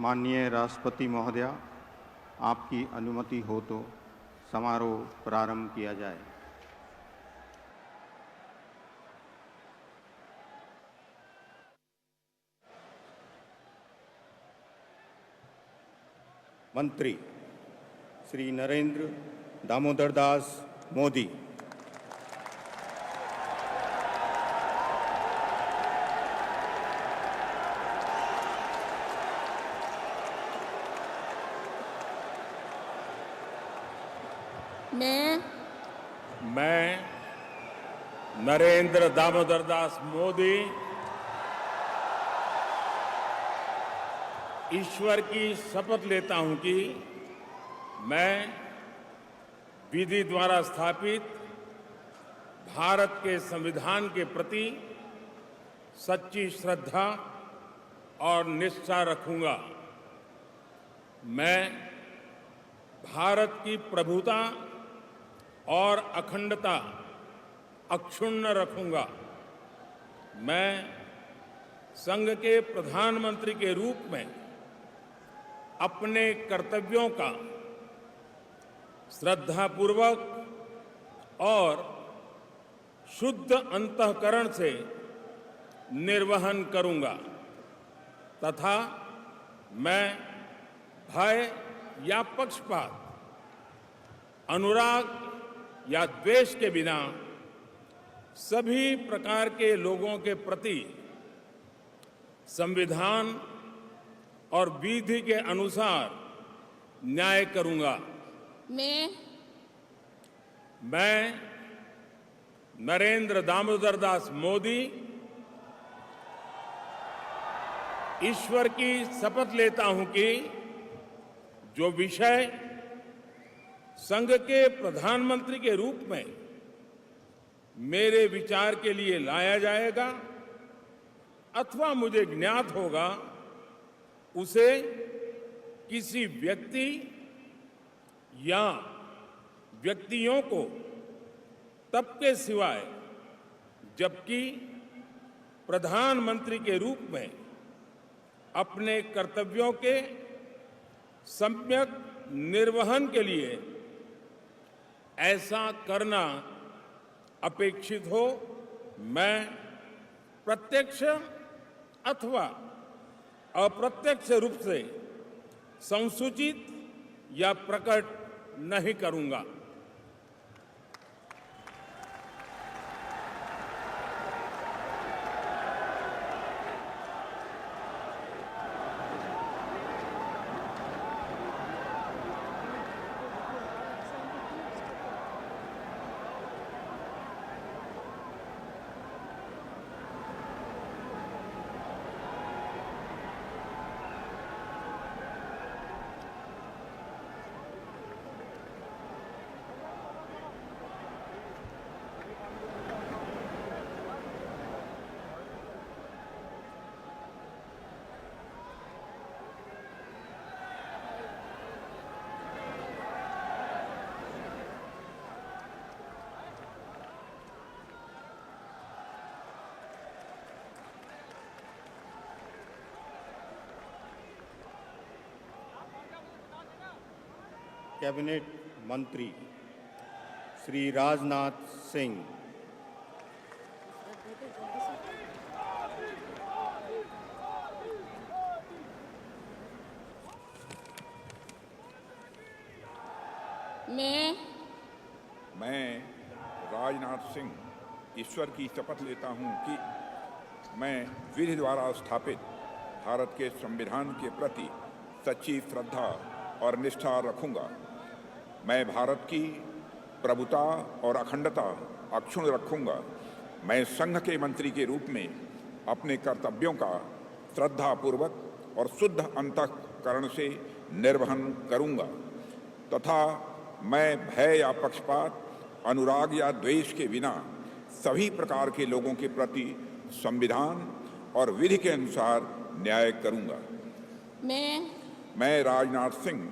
माननीय राष्ट्रपति महोदया, आपकी अनुमति हो तो समारोह प्रारंभ किया जाए। मंत्री श्री नरेंद्र दामोदर दास मोदी। मैं नरेंद्र दामोदर दास मोदी ईश्वर की शपथ लेता हूं कि मैं विधि द्वारा स्थापित भारत के संविधान के प्रति सच्ची श्रद्धा और निष्ठा रखूंगा। मैं भारत की प्रभुता और अखंडता अक्षुण्ण रखूंगा। मैं संघ के प्रधानमंत्री के रूप में अपने कर्तव्यों का श्रद्धापूर्वक और शुद्ध अंतःकरण से निर्वहन करूंगा तथा मैं भय या पक्षपात, अनुराग या द्वेष के बिना सभी प्रकार के लोगों के प्रति संविधान और विधि के अनुसार न्याय करूंगा। मैं नरेंद्र दामोदर दास मोदी ईश्वर की शपथ लेता हूं कि जो विषय संघ के प्रधानमंत्री के रूप में मेरे विचार के लिए लाया जाएगा अथवा मुझे ज्ञात होगा, उसे किसी व्यक्ति या व्यक्तियों को तब के सिवाय जबकि प्रधानमंत्री के रूप में अपने कर्तव्यों के सम्यक निर्वहन के लिए ऐसा करना अपेक्षित हो, मैं प्रत्यक्ष अथवा अप्रत्यक्ष रूप से संसूचित या प्रकट नहीं करूंगा। कैबिनेट मंत्री श्री राजनाथ सिंह। मैं राजनाथ सिंह ईश्वर की शपथ लेता हूं कि मैं विधि द्वारा स्थापित भारत के संविधान के प्रति सच्ची श्रद्धा और निष्ठा रखूंगा। मैं भारत की प्रभुता और अखंडता अक्षुण्ण रखूंगा। मैं संघ के मंत्री के रूप में अपने कर्तव्यों का श्रद्धापूर्वक और शुद्ध अंतःकरण से निर्वहन करूंगा तथा मैं भय या पक्षपात, अनुराग या द्वेष के बिना सभी प्रकार के लोगों के प्रति संविधान और विधि के अनुसार न्याय करूंगा। मैं राजनाथ सिंह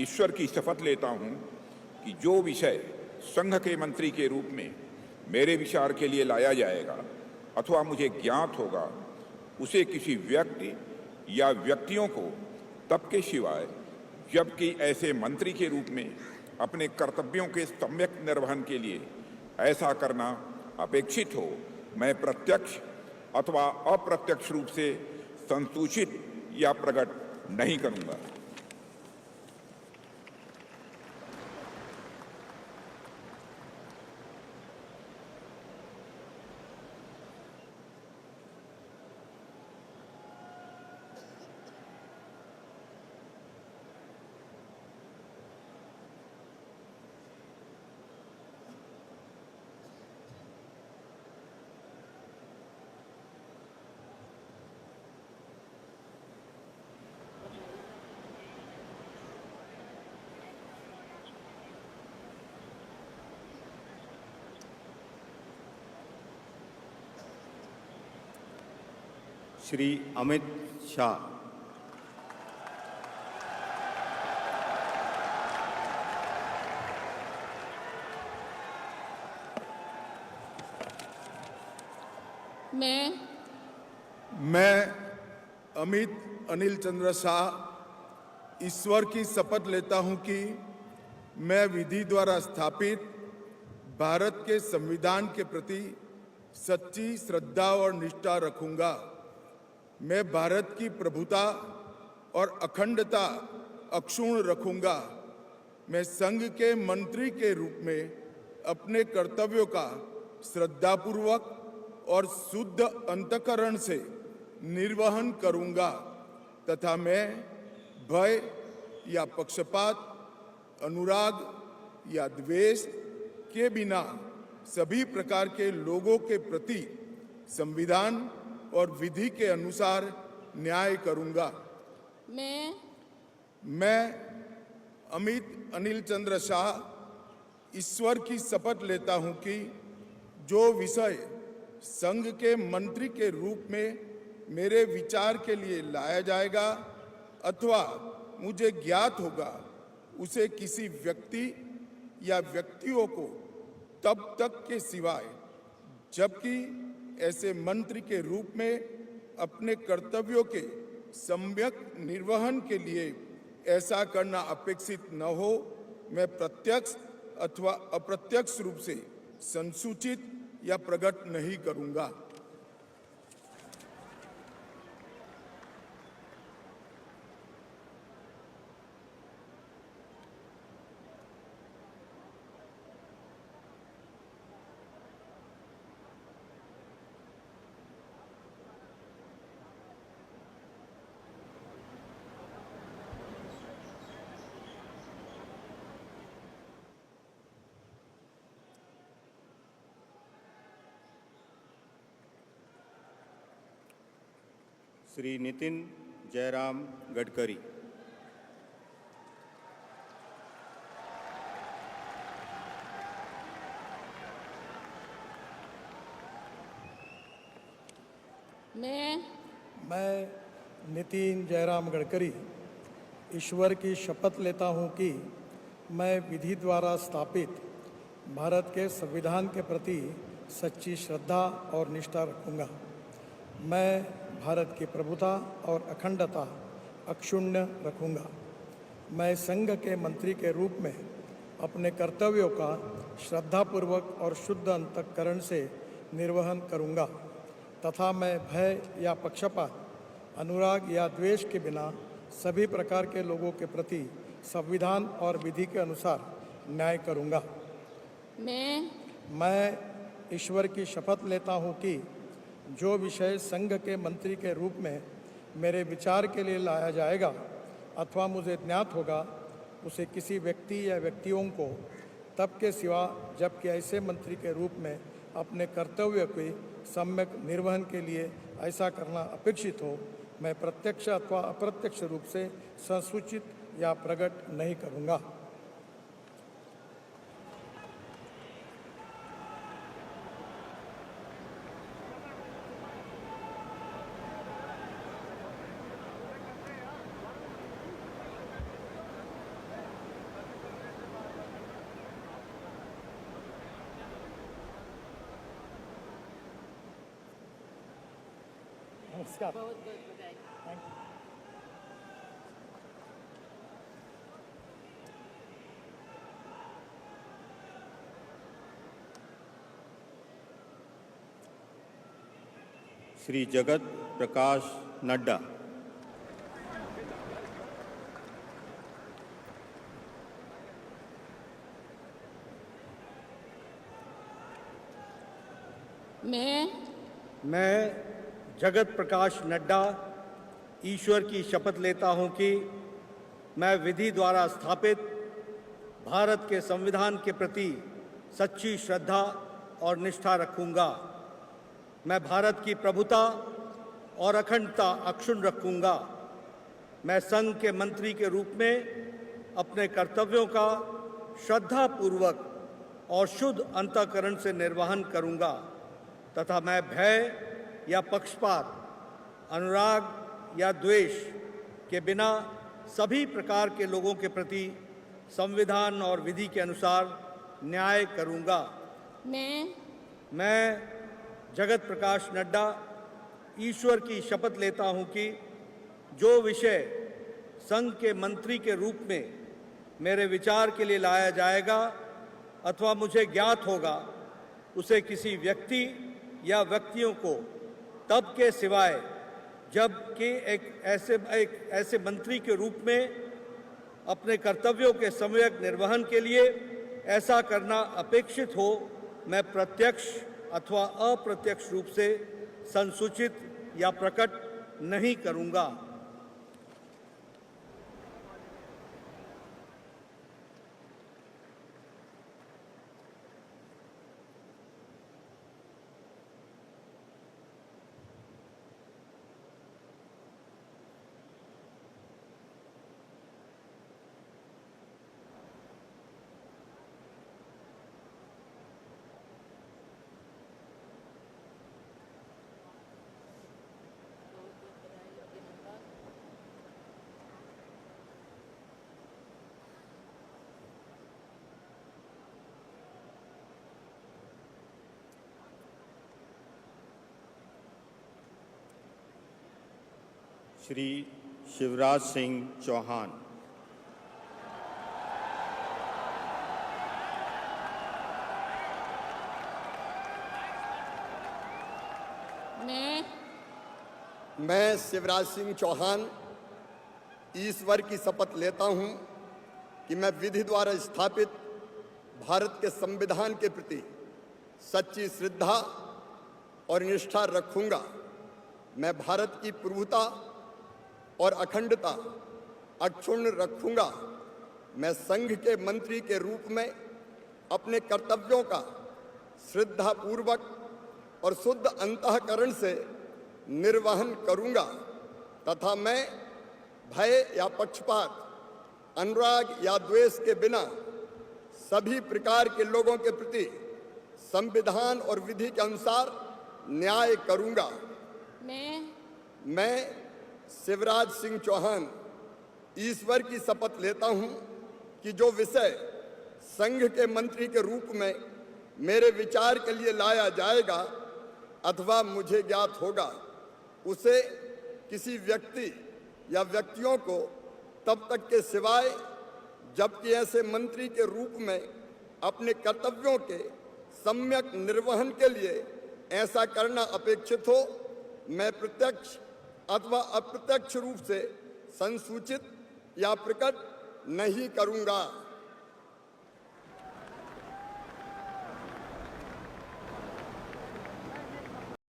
ईश्वर की शपथ लेता हूं कि जो विषय संघ के मंत्री के रूप में मेरे विचार के लिए लाया जाएगा अथवा मुझे ज्ञात होगा, उसे किसी व्यक्ति या व्यक्तियों को तब के सिवाय जबकि ऐसे मंत्री के रूप में अपने कर्तव्यों के सम्यक निर्वहन के लिए ऐसा करना अपेक्षित हो, मैं प्रत्यक्ष अथवा अप्रत्यक्ष रूप से संसूचित या प्रकट नहीं करूंगा। श्री अमित शाह। मैं अमित अनिल चंद्र शाह ईश्वर की शपथ लेता हूं कि मैं विधि द्वारा स्थापित भारत के संविधान के प्रति सच्ची श्रद्धा और निष्ठा रखूंगा। मैं भारत की प्रभुता और अखंडता अक्षुण्ण रखूंगा। मैं संघ के मंत्री के रूप में अपने कर्तव्यों का श्रद्धापूर्वक और शुद्ध अंतःकरण से निर्वहन करूंगा तथा मैं भय या पक्षपात, अनुराग या द्वेष के बिना सभी प्रकार के लोगों के प्रति संविधान और विधि के अनुसार न्याय करूंगा। मैं अमित अनिल चंद्र शाह ईश्वर की शपथ लेता हूं कि जो विषय संघ के मंत्री के रूप में मेरे विचार के लिए लाया जाएगा अथवा मुझे ज्ञात होगा, उसे किसी व्यक्ति या व्यक्तियों को तब तक के सिवाय जबकि ऐसे मंत्री के रूप में अपने कर्तव्यों के सम्यक निर्वहन के लिए ऐसा करना अपेक्षित न हो, मैं प्रत्यक्ष अथवा अप्रत्यक्ष रूप से संसूचित या प्रकट नहीं करूंगा। श्री नितिन जयराम गडकरी। मैं नितिन जयराम गडकरी ईश्वर की शपथ लेता हूं कि मैं विधि द्वारा स्थापित भारत के संविधान के प्रति सच्ची श्रद्धा और निष्ठा रखूंगा। मैं भारत की प्रभुता और अखंडता अक्षुण्ण रखूंगा। मैं संघ के मंत्री के रूप में अपने कर्तव्यों का श्रद्धापूर्वक और शुद्ध अंतःकरण से निर्वहन करूंगा तथा मैं भय या पक्षपात, अनुराग या द्वेष के बिना सभी प्रकार के लोगों के प्रति संविधान और विधि के अनुसार न्याय करूंगा। मैं ईश्वर की शपथ लेता हूं कि जो विषय संघ के मंत्री के रूप में मेरे विचार के लिए लाया जाएगा अथवा मुझे ज्ञात होगा, उसे किसी व्यक्ति या व्यक्तियों को तब के सिवा जबकि ऐसे मंत्री के रूप में अपने कर्तव्य के सम्यक निर्वहन के लिए ऐसा करना अपेक्षित हो, मैं प्रत्यक्ष अथवा अप्रत्यक्ष रूप से संसूचित या प्रकट नहीं करूँगा। नमस्कार। Thank you. श्री जगत प्रकाश नड्डा। मैं जगत प्रकाश नड्डा ईश्वर की शपथ लेता हूं कि मैं विधि द्वारा स्थापित भारत के संविधान के प्रति सच्ची श्रद्धा और निष्ठा रखूंगा। मैं भारत की प्रभुता और अखंडता अक्षुण्ण रखूंगा। मैं संघ के मंत्री के रूप में अपने कर्तव्यों का श्रद्धापूर्वक और शुद्ध अंतःकरण से निर्वहन करूंगा तथा मैं भय या पक्षपात, अनुराग या द्वेष के बिना सभी प्रकार के लोगों के प्रति संविधान और विधि के अनुसार न्याय करूंगा। मैं जगत प्रकाश नड्डा ईश्वर की शपथ लेता हूं कि जो विषय संघ के मंत्री के रूप में मेरे विचार के लिए लाया जाएगा अथवा मुझे ज्ञात होगा, उसे किसी व्यक्ति या व्यक्तियों को तब के सिवाय जबकि एक ऐसे मंत्री के रूप में अपने कर्तव्यों के सम्यक निर्वहन के लिए ऐसा करना अपेक्षित हो, मैं प्रत्यक्ष अथवा अप्रत्यक्ष रूप से संसूचित या प्रकट नहीं करूंगा। श्री शिवराज सिंह चौहान। मैं शिवराज सिंह चौहान ईश्वर की शपथ लेता हूं कि मैं विधि द्वारा स्थापित भारत के संविधान के प्रति सच्ची श्रद्धा और निष्ठा रखूंगा। मैं भारत की प्रभुता और अखंडता अक्षुण्ण रखूंगा। मैं संघ के मंत्री के रूप में अपने कर्तव्यों का श्रद्धापूर्वक और शुद्ध अंतःकरण से निर्वहन करूंगा तथा मैं भय या पक्षपात, अनुराग या द्वेष के बिना सभी प्रकार के लोगों के प्रति संविधान और विधि के अनुसार न्याय करूंगा। मैं शिवराज सिंह चौहान ईश्वर की शपथ लेता हूं कि जो विषय संघ के मंत्री के रूप में मेरे विचार के लिए लाया जाएगा अथवा मुझे ज्ञात होगा, उसे किसी व्यक्ति या व्यक्तियों को तब तक के सिवाय जबकि ऐसे मंत्री के रूप में अपने कर्तव्यों के सम्यक निर्वहन के लिए ऐसा करना अपेक्षित हो, मैं प्रत्यक्ष अथवा अप्रत्यक्ष रूप से संसूचित या प्रकट नहीं करूंगा।